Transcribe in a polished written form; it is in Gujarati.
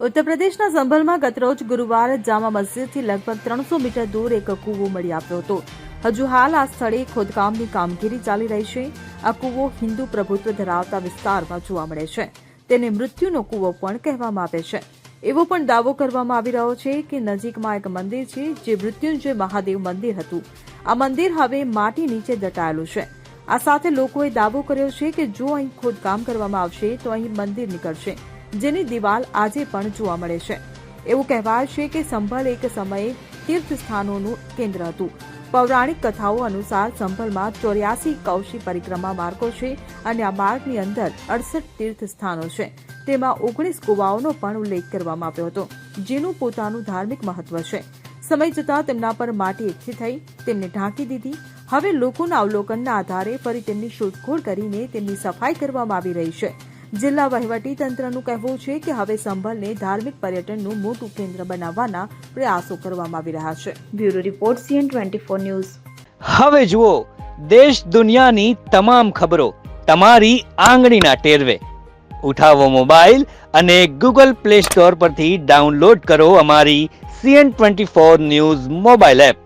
ઉત્તર પ્રદેશના સંભલમાં ગતરોજ ગુરુવારે જામા મસ્જિદથી લગભગ 300 મીટર દૂર એક કૂવો મળી આવ્યો હતો. હજુ હાલ આ સ્થળે ખોદકામની કામગીરી ચાલી રહી છે. આ કૂવો હિન્દુ પ્રભુત્વ ધરાવતા વિસ્તારમાં જોવા મળે છે. તેને મૃત્યુનો કૂવો પણ કહેવામાં આવે છે. એવો પણ દાવો કરવામાં આવી રહ્યો છે કે નજીકમાં એક મંદિર છે જે મૃત્યુંજય મહાદેવ મંદિર હતું. આ મંદિર હવે માટી નીચે દટાયેલું છે. આ સાથે લોકોએ દાવો કર્યો છે કે જો અહીં ખોદકામ કરવામાં આવશે તો અહીં મંદિર નીકળશે, જેની દિવાલ આજે પણ જોવા મળે છે. એવું કહેવાય છે કે સંભલ એક સમયે તીર્થ સ્થાનોનું કેન્દ્ર હતું. પૌરાણિક કથાઓ અનુસાર સંભલમાં 84 કૌશી પરિક્રમા માર્ગો છે અને આ માર્ગની અંદર 68 તીર્થ સ્થાનો છે. તેમાં 19 કુવાઓનો પણ ઉલ્લેખ કરવામાં આવ્યો હતો, જેનું પોતાનું ધાર્મિક મહત્વ છે. સમય જતાં તેમના પર માટી એકઠી થઈ તેમને ઢાંકી દીધી. હવે લોકોના અવલોકનના આધારે ફરી તેમની શોધખોળ કરીને તેમની સફાઈ કરવામાં આવી રહી છે. જિલ્લા વહીવટી તંત્રનું કહેવું છે કે હવે સંભલને ધાર્મિક પર્યટનનું મોટું કેન્દ્ર બનાવવાના પ્રયાસો કરવામાં આવી રહ્યા છે. Bureau report CN24 news. હવે જુઓ દેશ દુનિયાની તમામ ખબરો તમારી આંગળીના ટેરવે. ઉઠાવો મોબાઈલ અને Google Play Store પરથી ડાઉનલોડ કરો અમારી CN24 ન્યૂઝ મોબાઈલ એપ.